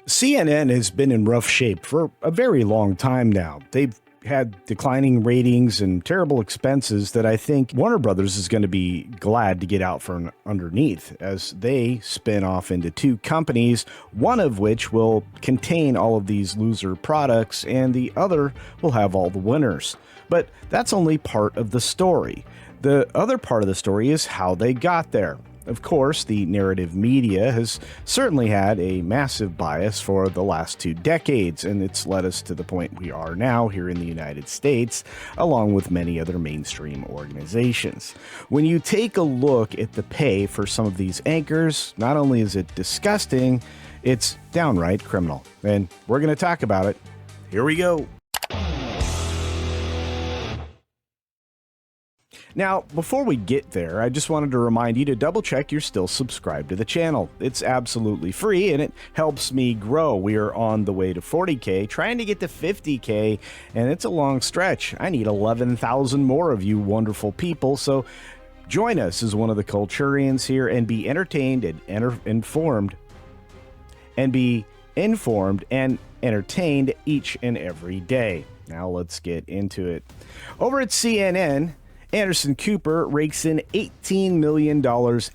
CNN has been in rough shape for a very long time now. They've had declining ratings and terrible expenses that I think Warner Brothers is going to be glad to get out from underneath as they spin off into two companies, one of which will contain all of these loser products and the other will have all the winners. But that's only part of the story. The other part of the story is how they got there. Of course, the narrative media has certainly had a massive bias for the last 2 decades, and it's led us to the point we are now here in the United States, along with many other mainstream organizations. When you take a look at the pay for some of these anchors, not only is it disgusting, it's downright criminal. And we're going to talk about it. Here we go. Now, before we get there, I just wanted to remind you to double check you're still subscribed to the channel. It's absolutely free and it helps me grow. We are on the way to 40K, trying to get to 50K, and it's a long stretch. I need 11,000 more of you wonderful people, so join us as one of the Culturians here and be entertained and informed and entertained each and every day. Now let's get into it. Over at CNN, Anderson Cooper rakes in $18 million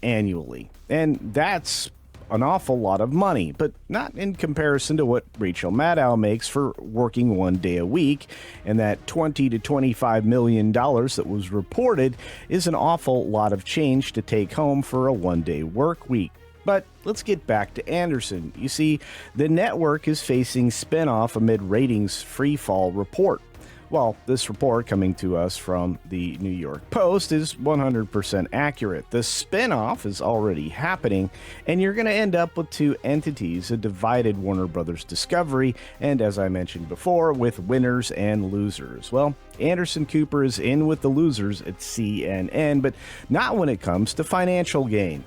annually, and that's an awful lot of money, but not in comparison to what Rachel Maddow makes for working 1 day a week, and that $20 to $25 million that was reported is an awful lot of change to take home for a 1-day work week. But let's get back to Anderson. You see, the network is facing spinoff amid ratings freefall report. Well, this report coming to us from the New York Post is 100% accurate. The spinoff is already happening, and you're going to end up with two entities, a divided Warner Brothers Discovery, and as I mentioned before, with winners and losers. Well, Anderson Cooper is in with the losers at CNN, but not when it comes to financial gain.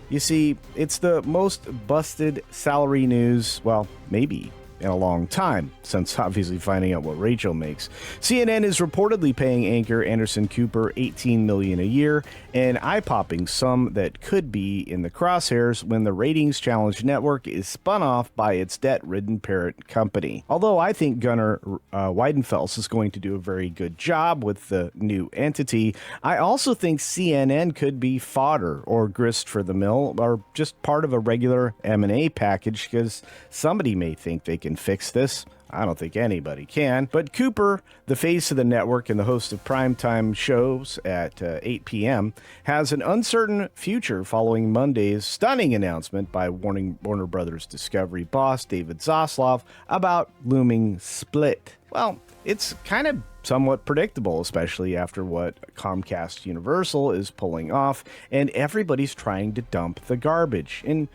You see, it's the most busted salary news, well, maybe in a long time, since obviously finding out what Rachel makes. CNN is reportedly paying anchor Anderson Cooper $18 million a year, an eye-popping sum that could be in the crosshairs when the ratings challenged network is spun off by its debt-ridden parent company. Although I think Gunnar Wiedenfels is going to do a very good job with the new entity, I also think CNN could be fodder or grist for the mill or just part of a regular M&A package because somebody may think they can fix this. I don't think anybody can. But Cooper, the face of the network and the host of primetime shows at 8 p.m., has an uncertain future following Monday's stunning announcement by Warner Brothers Discovery boss David Zaslav about looming split. Well, it's kind of somewhat predictable, especially after what Comcast Universal is pulling off, and everybody's trying to dump the garbage. And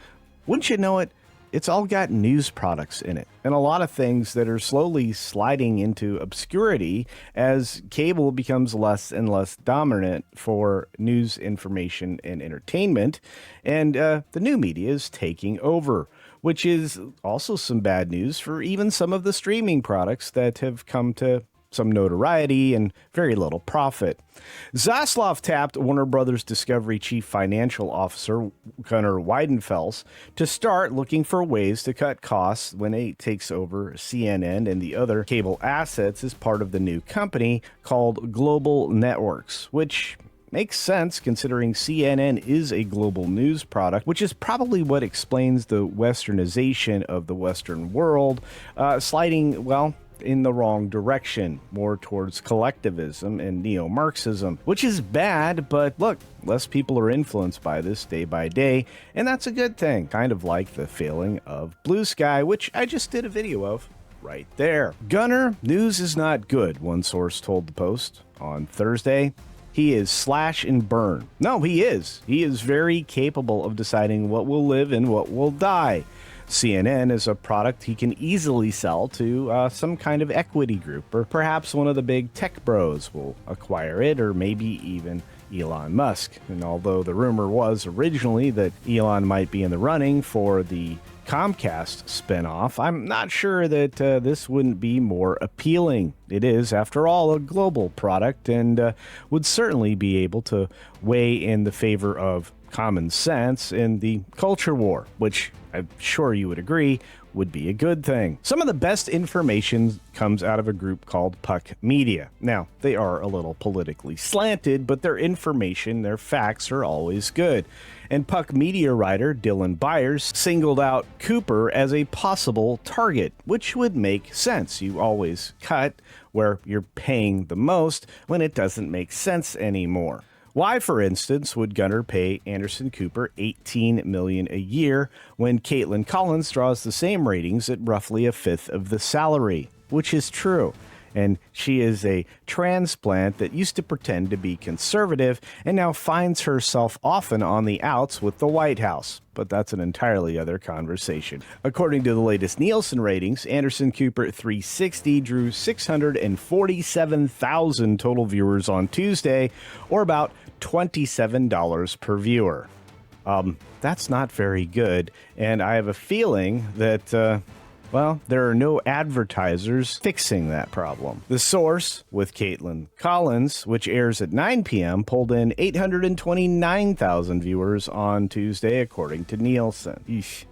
wouldn't you know it, it's all got news products in it, and a lot of things that are slowly sliding into obscurity as cable becomes less and less dominant for news, information, and entertainment, and the new media is taking over, which is also some bad news for even some of the streaming products that have come to some notoriety and very little profit. Zaslav tapped Warner Brothers Discovery Chief Financial Officer Gunnar Wiedenfels to start looking for ways to cut costs when it takes over CNN and the other cable assets as part of the new company called Global Networks, which makes sense considering CNN is a global news product, which is probably what explains the westernization of the Western world, sliding, well, in the wrong direction, more towards collectivism and neo-Marxism, which is bad, but look, less people are influenced by this day by day, and that's a good thing, kind of like the failing of Blue Sky, which I just did a video of right there. Gunnar, news is not good, one source told the Post on Thursday. He is slash and burn. No, he is. He is very capable of deciding what will live and what will die. CNN is a product he can easily sell to some kind of equity group, or perhaps one of the big tech bros will acquire it, or maybe even Elon Musk. And although the rumor was originally that Elon might be in the running for the Comcast spinoff, I'm not sure that this wouldn't be more appealing. It is, after all, a global product and would certainly be able to weigh in the favor of common sense in the culture war, which I'm sure you would agree would be a good thing. Some of the best information comes out of a group called Puck Media. Now, they are a little politically slanted, but their information, their facts are always good. And Puck Media writer Dylan Byers singled out Cooper as a possible target, which would make sense. You always cut where you're paying the most when it doesn't make sense anymore. Why, for instance, would Gunnar pay Anderson Cooper $18 million a year when Caitlin Collins draws the same ratings at roughly a fifth of the salary? Which is true. And she is a transplant that used to pretend to be conservative and now finds herself often on the outs with the White House. But that's an entirely other conversation. According to the latest Nielsen ratings, Anderson Cooper 360 drew 647,000 total viewers on Tuesday, or about $27 per viewer. That's not very good, and I have a feeling that, there are no advertisers fixing that problem. The Source, with Caitlin Collins, which airs at 9 p.m., pulled in 829,000 viewers on Tuesday, according to Nielsen. Eesh.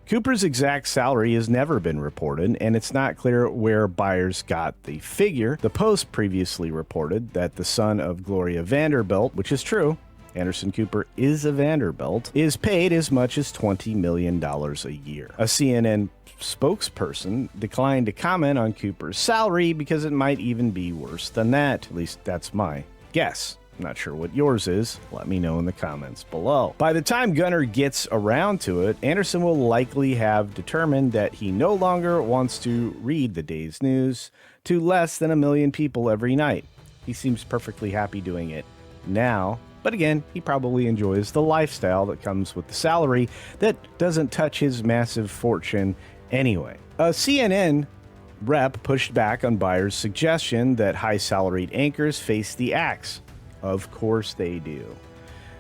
Cooper's exact salary has never been reported, and it's not clear where Byers got the figure. The Post previously reported that the son of Gloria Vanderbilt, which is true, Anderson Cooper is a Vanderbilt, is paid as much as $20 million a year. A CNN spokesperson declined to comment on Cooper's salary because it might even be worse than that. At least that's my guess. I'm not sure what yours is. Let me know in the comments below. By the time Gunnar gets around to it, Anderson will likely have determined that he no longer wants to read the day's news to less than 1 million people every night. He seems perfectly happy doing it now. But again, he probably enjoys the lifestyle that comes with the salary that doesn't touch his massive fortune anyway. A CNN rep pushed back on Byers' suggestion that high-salaried anchors face the axe. Of course they do.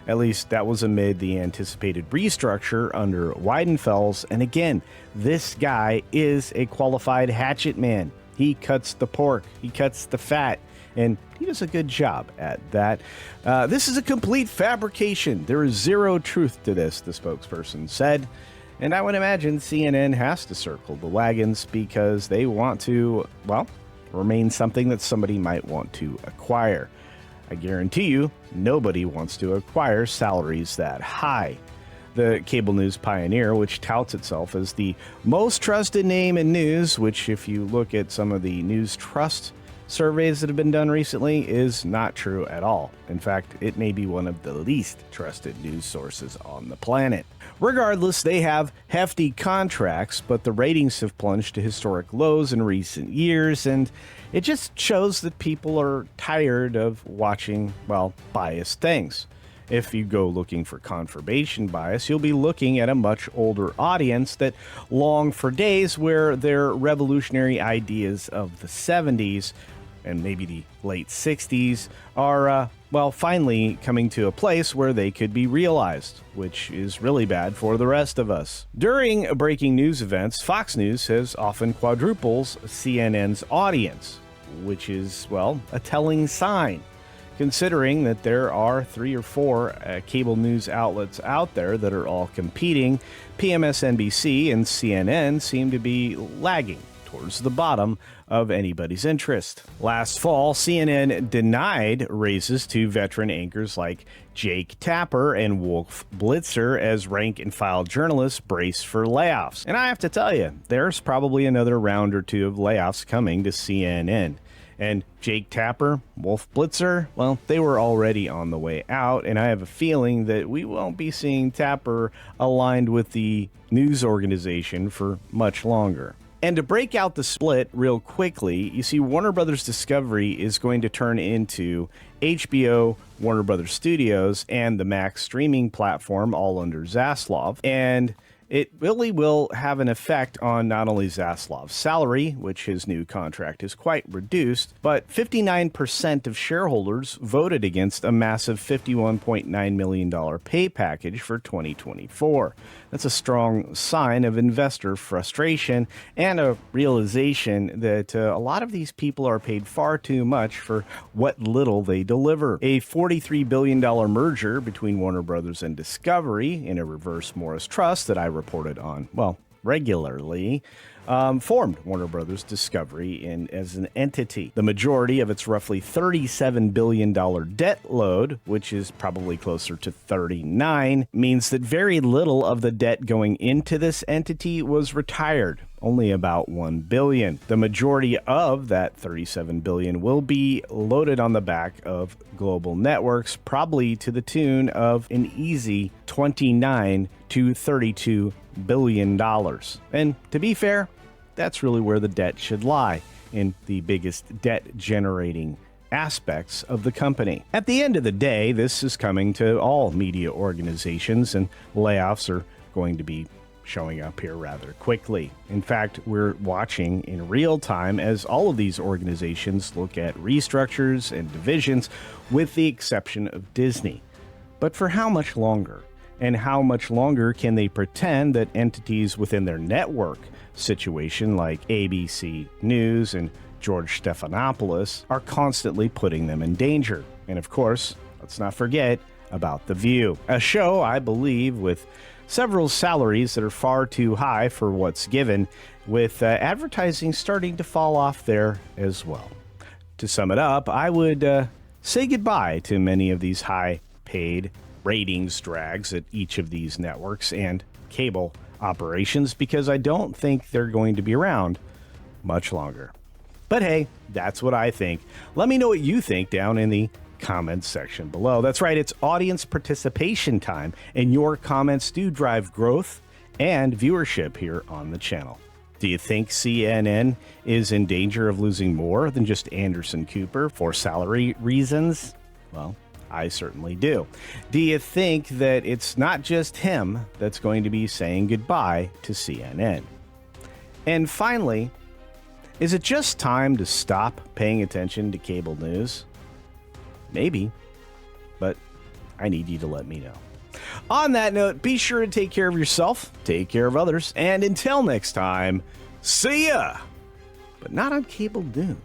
At least that was amid the anticipated restructure under Widenfels. And again, this guy is a qualified hatchet man. He cuts the pork, he cuts the fat, and he does a good job at that. This is a complete fabrication. There is zero truth to this, the spokesperson said. And I would imagine CNN has to circle the wagons because they want to, remain something that somebody might want to acquire. I guarantee you, nobody wants to acquire salaries that high. The cable news pioneer, which touts itself as the most trusted name in news, which if you look at some of the news trust surveys that have been done recently, is not true at all. In fact, it may be one of the least trusted news sources on the planet. Regardless, they have hefty contracts, but the ratings have plunged to historic lows in recent years, and it just shows that people are tired of watching, biased things. If you go looking for confirmation bias, you'll be looking at a much older audience that long for days where their revolutionary ideas of the 70s and maybe the late 60s are, finally coming to a place where they could be realized, which is really bad for the rest of us. During breaking news events, Fox News has often quadruples CNN's audience, which is, a telling sign, considering that there are 3 or 4 cable news outlets out there that are all competing. PMSNBC and CNN seem to be lagging towards the bottom of anybody's interest. Last fall, CNN denied raises to veteran anchors like Jake Tapper and Wolf Blitzer as rank-and-file journalists brace for layoffs. And I have to tell you, there's probably another round or 2 of layoffs coming to CNN. And Jake Tapper, Wolf Blitzer, they were already on the way out, and I have a feeling that we won't be seeing Tapper aligned with the news organization for much longer. And to break out the split real quickly, you see Warner Brothers Discovery is going to turn into HBO, Warner Brothers Studios, and the Max streaming platform all under Zaslav. And it really will have an effect on not only Zaslav's salary, which his new contract is quite reduced, but 59% of shareholders voted against a massive $51.9 million pay package for 2024. That's a strong sign of investor frustration and a realization that a lot of these people are paid far too much for what little they deliver. A $43 billion merger between Warner Brothers and Discovery in a reverse Morris trust that I reported on, regularly, formed Warner Brothers Discovery as an entity. The majority of its roughly $37 billion debt load, which is probably closer to 39, means that very little of the debt going into this entity was retired. Only about $1 billion. The majority of that $37 billion will be loaded on the back of global networks, probably to the tune of an easy $29 to $32 billion. And to be fair, that's really where the debt should lie, in the biggest debt-generating aspects of the company. At the end of the day, this is coming to all media organizations, and layoffs are going to be showing up here rather quickly. In fact, we're watching in real time as all of these organizations look at restructures and divisions, with the exception of Disney. But for how much longer? And how much longer can they pretend that entities within their network situation, like ABC News and George Stephanopoulos, are constantly putting them in danger? And of course, let's not forget about The View, a show, I believe, with several salaries that are far too high for what's given, with advertising starting to fall off there as well. To sum it up, I would say goodbye to many of these high-paid ratings drags at each of these networks and cable operations, because I don't think they're going to be around much longer. But hey, that's what I think. Let me know what you think down in the comments section below. That's right, it's audience participation time, and your comments do drive growth and viewership here on the channel. Do you think CNN is in danger of losing more than just Anderson Cooper for salary reasons? Well, I certainly do. Do you think that it's not just him that's going to be saying goodbye to CNN? And finally, is it just time to stop paying attention to cable news? Maybe, but I need you to let me know. On that note, be sure to take care of yourself, take care of others, and until next time, see ya! But not on cable news.